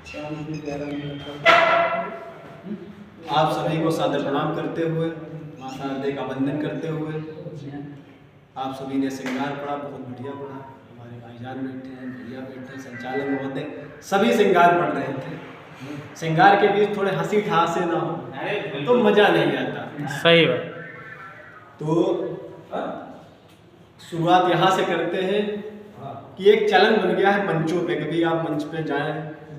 आप सभी को सादर प्रणाम करते हुए माँ शारदे का वंदन करते हुए आप सभी ने श्रृंगार पढ़ा, बहुत बढ़िया पढ़ा। हमारे भाईजान बैठे हैं, भैया बैठे हैं, संचालक महोदय सभी श्रृंगार पढ़ रहे थे। श्रृंगार के बीच थोड़े हंसी ठहासे ना हो तो मजा नहीं आता। सही बात। तो शुरुआत यहाँ से करते हैं कि एक चलन बन गया है मंचों पे। कभी आप मंच पे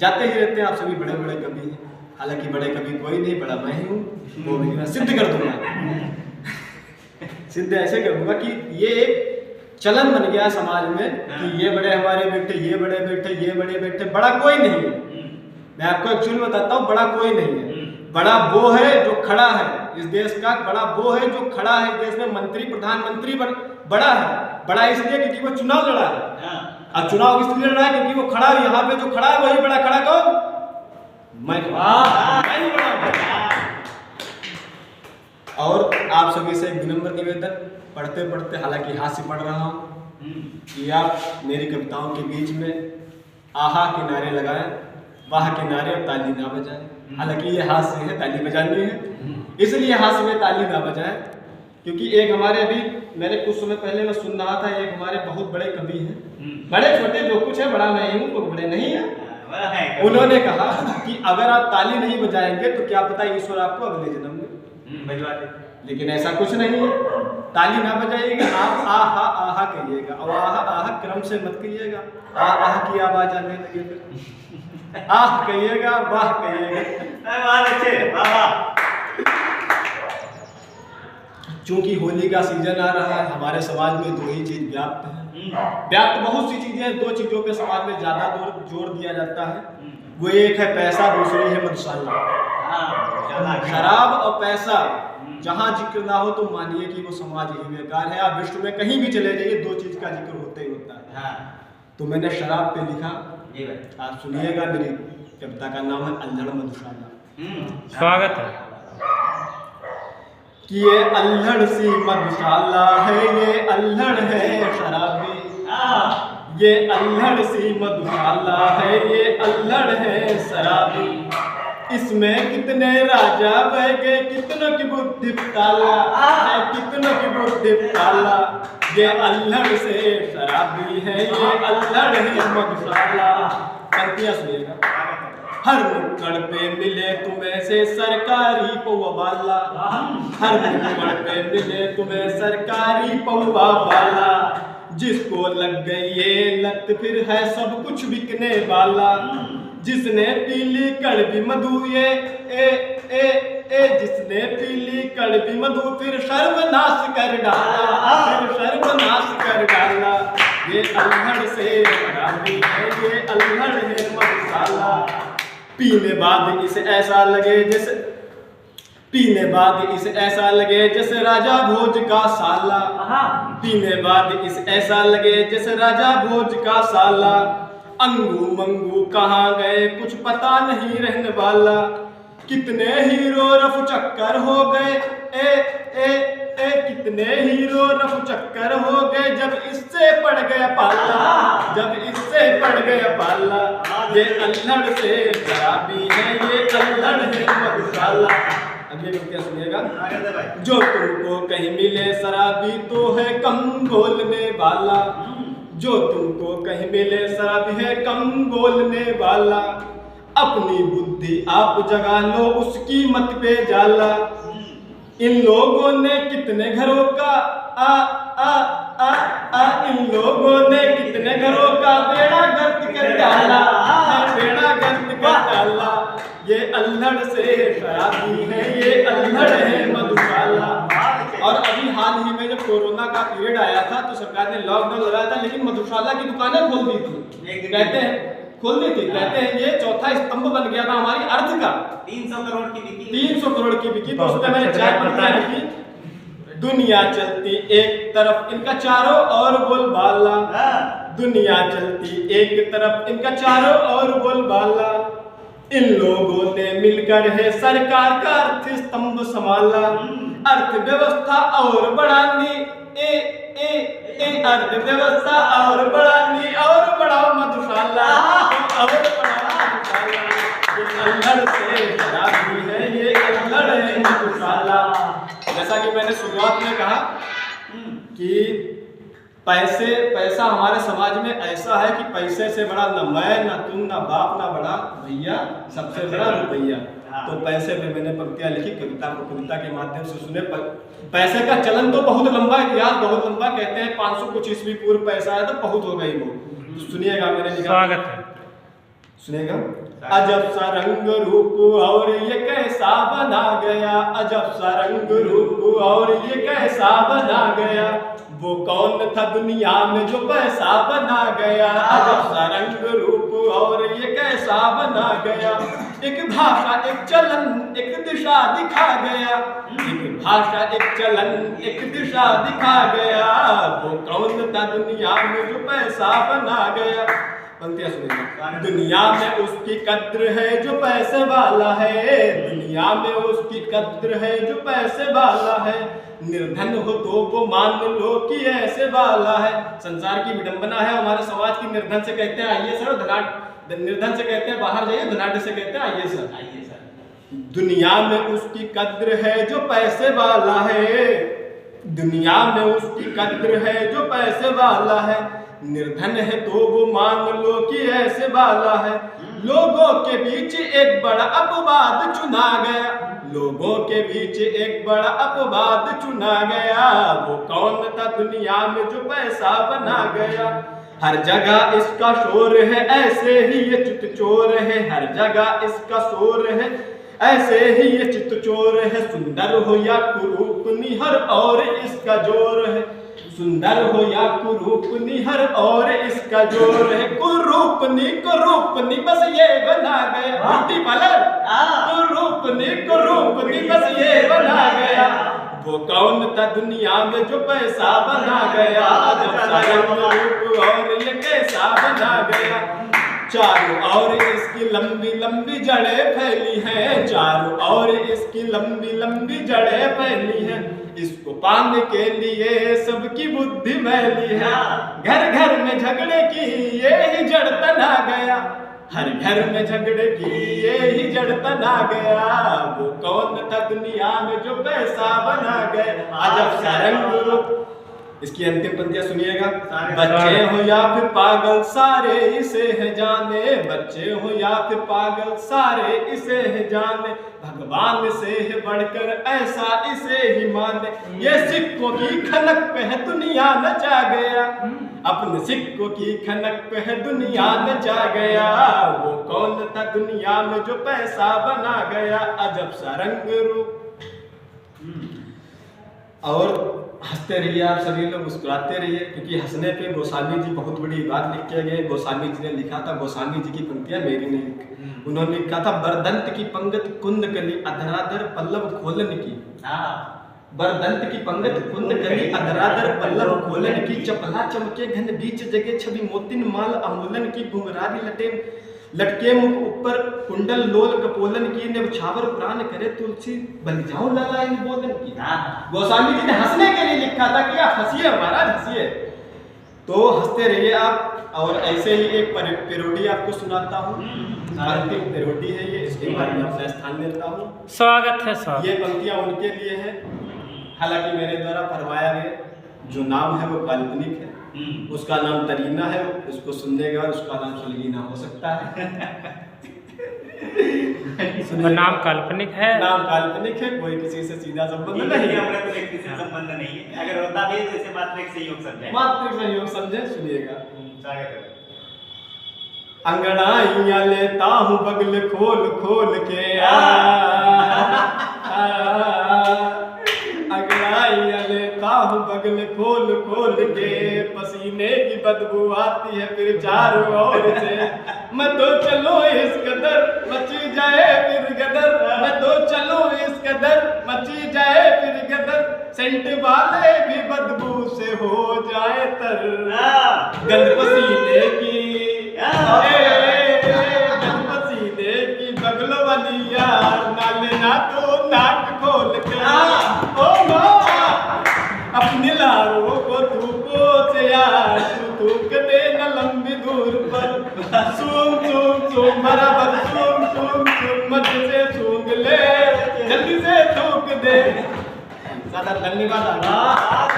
जाते ही रहते हैं, आप सभी बड़े बड़े कवि हैं। हालांकि बड़े कवि कोई नहीं, बड़ा मैं ही हूँ, वो भी मैं सिद्ध कर दूंगा। सिद्ध ऐसे करूंगा कि ये एक चलन बन गया समाज में कि ये बड़े हमारे बेटे, ये बड़े बेटे, ये बड़े बेटे, बड़ा कोई नहीं है। मैं आपको एक्चुअली बताता हूँ, बड़ा कोई नहीं है। बड़ा वो है जो खड़ा है इस देश का, बड़ा वो है जो खड़ा है इस देश में, मंत्री प्रधानमंत्री बड़ा है। बड़ा इसलिए क्योंकि वो चुनाव लड़ा है। अब चुनाव इसलिए लड़ा है क्योंकि वो खड़ा है, यहाँ पे जो खड़ा है वही बड़ा। खड़ा कौन? मैं बड़ा। और आप सभी से एक विनम्र निवेदन, पढ़ते पढ़ते, हालांकि हाथ से पढ़ रहा हूँ, कि आप मेरी कविताओं के बीच में आहा के नारे लगाएं, वाह के नारे और ताली ना बजाएं। हालांकि ये हाथ से है, ताली बजानी है, इसलिए हाथ से में ताली ना बजाएं। क्योंकि एक हमारे अभी मैंने कुछ समय पहले मैं सुन रहा था, एक हमारे बहुत बड़े कवि हैं, बड़े छोटे जो कुछ है, बड़ा मैं हूँ, वो बड़े नहीं है। उन्होंने कहा कि अगर आप ताली नहीं बजाएंगे तो क्या पता ईश्वर आपको अगले जन्म में बजवा दे। लेकिन ऐसा कुछ नहीं है, ताली ना बजाइएगा, आप आहा आहा कहिएगा। और आहा आहा क्रम से मत कहिएगा, आहा की आवाज आने लगे, आह कहिएगा, वाह कहिएगा। चूंकि होली का सीजन आ रहा है, हमारे समाज में दो ही चीज व्याप्त है। व्याप्त बहुत सी चीजें हैं, दो चीजों पे समाज में ज्यादा जोर दिया जाता है। वो एक है पैसा, दूसरी है मधुशाला। शराब और पैसा जहाँ जिक्र ना हो तो मानिए कि वो समाज ही बेकार है। आप विश्व में कहीं भी चले जाइए, दो चीज का जिक्र होता ही होता है। तो मैंने शराब पे लिखा, आप सुनिएगा। मेरी कविता का नाम है अल्हड़ मधुशाला। स्वागत है। कि ये अल्हड़ सी मधुशाला है, ये अल्हड़ है शराबी। ये अल्हड़ सी मधुशाला है, ये अल्हड़ है शराबी। इसमें कितने राजा बह गए, कितनों की बुद्धि ताला है, कितनों की बुद्धि ताला। ये अल्हड़ से शराबी है, ये अल्हड़ है मधुशाला। पंक्तियां सुनिएगा। हर नुक्कड़ पे मिले तुम्हें से सरकारी पौवा वाला, हर नुक्कड़ पे मिले तुम्हें सरकारी पौवा वाला। जिसको लग गई ये लत फिर है सब कुछ बिकने वाला। जिसने पीली कड़वी मधु ये जिसने पीली कड़वी मधु फिर सर्वनाश कर डाला, फिर सर्वनाश कर डाला। ये अल्हड़ से शराबी है, ये अल्हड़ है मधुशाला। पीने बाद इसे ऐसा लगे जैसे, पीने बाद इसे ऐसा लगे जैसे राजा भोज का साला। पीने बाद इसे ऐसा लगे जैसे राजा भोज का साला। अंगू मंगू कहाँ गए कुछ पता नहीं रहने वाला। कितने हीरो रफू चक्कर हो गए, कितने हीरो रफू चक्कर हो गए जब इससे पड़ गया पाला, जब इससे पड़ गया पाला। ये अल्हड़ से शराबी है, ये अल्हड़ है मधुशाला। अगली पंक्तियां सुनिएगा। जो तुमको कहीं मिले शराबी तो है कम बोलने वाला। जो तुमको कहीं मिले शराबी है कम बोलने वाला। अपनी बुद्धि आप जगा लो, उसकी मत पे जाला। इन लोगों ने कितने घरों का इन लोगों ने कितने घरों का बेड़ा गर्क कर डाला, बेड़ा गर्क कर डाला। ये अल्हड़ से शराबी है, ये अल्हड़ है मधुशाला। और अभी हाल ही में जब कोरोना का पीरियड आया था तो सरकार ने लॉकडाउन लगाया था, लेकिन मधुशाला की दुकानें खोल दी थी। कहते हैं खोल दी थी, कहते हैं ये चौथा स्तंभ बन गया था हमारी अर्थ का। 300 करोड़ की बिकी, 300 करोड़ की बिकी। तो उसमें मैंने 4 पंक्तियां लिखी। दुनिया चलती एक तरफ इनका चारों ओर बोलबाला। दुनिया चलती एक तरफ इनका चारों ओर बोलबाला। इन लोगों ने मिलकर है सरकार का अर्थ स्तंभ संभाला। अर्थव्यवस्था और बढ़ानी, अर्थव्यवस्था और बढ़ानी, और बढ़ाओ मधुशाला, और बढ़ाओ मधुशाला। शुरुआत में कहा कि पैसा हमारे समाज में ऐसा है कि पैसे से बड़ा न मैं, न तुम, न बाप, न बड़ा भैया, सबसे बड़ा रुपया। तो पैसे पे मैंने पंक्तियां लिखी, कविता को कविता के माध्यम से सुने। पैसे का चलन तो बहुत लंबा, इतिहास बहुत लंबा, कहते हैं 500 कुछ ईस्वी पूर्व पैसा है तो बहुत हो गई वो। तो सुनिएगा, मैंने लिखा, स्वागत है, सुनिएगा। अजब सा रंग रूप और ये कैसा बना गया, अजब सा रंग रूप और ये कैसा बना गया, वो कौन था दुनिया में जो पैसा बना गया, अजब सा रंग रूप और ये कैसा बना गया, एक भाषा एक चलन एक दिशा दिखा गया, एक भाषा एक चलन एक दिशा दिखा गया, वो कौन था दुनिया में जो पैसा बना गया। पंक्तियां सुनिएगा। दुनिया में उसकी कद्र है जो पैसे वाला है, दुनिया में उसकी कद्र है जो पैसे वाला है, निर्धन हो तो वो मान लो कि ऐसे वाला है। संसार की विडंबना है हमारे समाज की, निर्धन से कहते हैं आइए सर, निर्धन से कहते हैं बाहर जाइए, धनाढ़ से कहते हैं आइए सर, आइए सर। दुनिया में उसकी कद्र है जो पैसे वाला है, दुनिया में उसकी कद्र है जो पैसे वाला है, निर्धन है तो वो मान लो कि ऐसे वाला है, लोगों के बीच एक बड़ा अपवाद चुना गया, लोगों के बीच एक बड़ा अपवाद चुना गया, वो कौन था दुनिया में जो पैसा बना गया। हर जगह इसका शोर है ऐसे ही ये चित चोर है, हर जगह इसका शोर है ऐसे ही ये चित चोर है, सुंदर हो या कुरूप निहर और इसका जोर है, सुंदर हो या कुरूप निहर और इसका जोर है, कुरूपनी बस ये बना गया, ब्यूटी पार्लर कुरूपनी बस ये बना गया, वो कौन था दुनिया में जो पैसा बना गया, जब सारंग रूप और ये कैसा बना गया, चारों ओर इसकी लंबी लंबी जड़ें फैली हैं, चारों ओर इसकी लंबी लंबी जड़ें फैली हैं, इसको पाने के लिए सबकी बुद्धि मैली है, घर घर में झगड़े की ये ही जड़ तना गया, हर घर में झगड़े की ये ही जड़ तना गया, वो कौन था दुनिया में जो पैसा बना गया, अजब सा रंग रूप। इसकी अंतिम पंक्तियां सुनिएगा। बच्चे हो या फिर पागल सारे इसे है जाने, बच्चे हो या फिर पागल सारे इसे है जाने, भगवान से है बढ़कर ऐसा इसे ही माने, ये सिक्कों की खनक पे है दुनिया नचा गया, अपने सिक्कों की खनक पे है दुनिया नचा गया, वो कौन था दुनिया में जो पैसा बना गया, अजब सा रंग रूप। और हंसते रहिए आप सभी लोग, मुस्कुराते रहिए, क्योंकि हंसने पे गोस्वामी जी बहुत बड़ी बात लिख के गए। गोस्वामी जी ने लिखा था, गोस्वामी जी की पंक्तियां मेरी नहीं लिखी, उन्होंने लिखा था, बरदंत की पंगत कुंद कली अधराधर पल्लव खोलन की, बरदंत की पंगत कुंद कली अधराधर पल्लव खोलन की, चपला चमके घन बीच जगे छवि मोतिन माल अमूलन की, घुंघरारी लटे लटके मुख ऊपर कुंडल लोल कपोलन की, ने छावर प्राण करे तुलसी बन जाओ लला इन बोलन की। गोस्वामी जी ने हंसने के लिए लिखा था कि आप हंसिए महाराज हंसिए, तो हंसते रहिए आप। और ऐसे ही एक पेरोडी आपको सुनाता हूँ, अंतिम पेरोडी है ये, इसके बारे में अपना स्थान लेता हूँ। स्वागत है स्वागत। ये पंक्तियाँ उनके लिए है, हालांकि मेरे द्वारा फरमाया गया, जो नाम है वो काल्पनिक है, उसका नाम तरीना है, उसको सुनने का उसका नाम सुलगीना हो सकता है। नाम काल्पनिक है, नाम काल्पनिक है, कोई किसी से सीधा संबंध नहीं है, हमारा तो किसी से संबंध नहीं है, अगर होता भी तो इसे मात्रिक संयोग समझे, मात्रिक संयोग समझे। सुनिएगा। अंगड़ाइयां लेता हूँ बगल खोल खोल के, अंगड़ाइयां लेता हूँ बगल खोल खोल के, पसीने की बदबू आती है फिर चारों ओर से, मैं तो चलूं इस कदर मची जाए फिर गदर, मैं तो चलूं इस कदर मची जाए फिर गदर, सेंट वाले भी बदबू से हो जाए तर, गंद पसीने की गंद पसीने की बगल वाली यार, नाले ना तो नाक खोल के, ओ अपनी लारों को थूको से यार, तू थूक दे न लंबी दूर पर, सूंघ सूंघ सूंघ बराबर सूंघ सूंघ सूंघ, मत से सूंघ ले जल्दी से थूक दे, ज्यादा धन्यवाद। वाह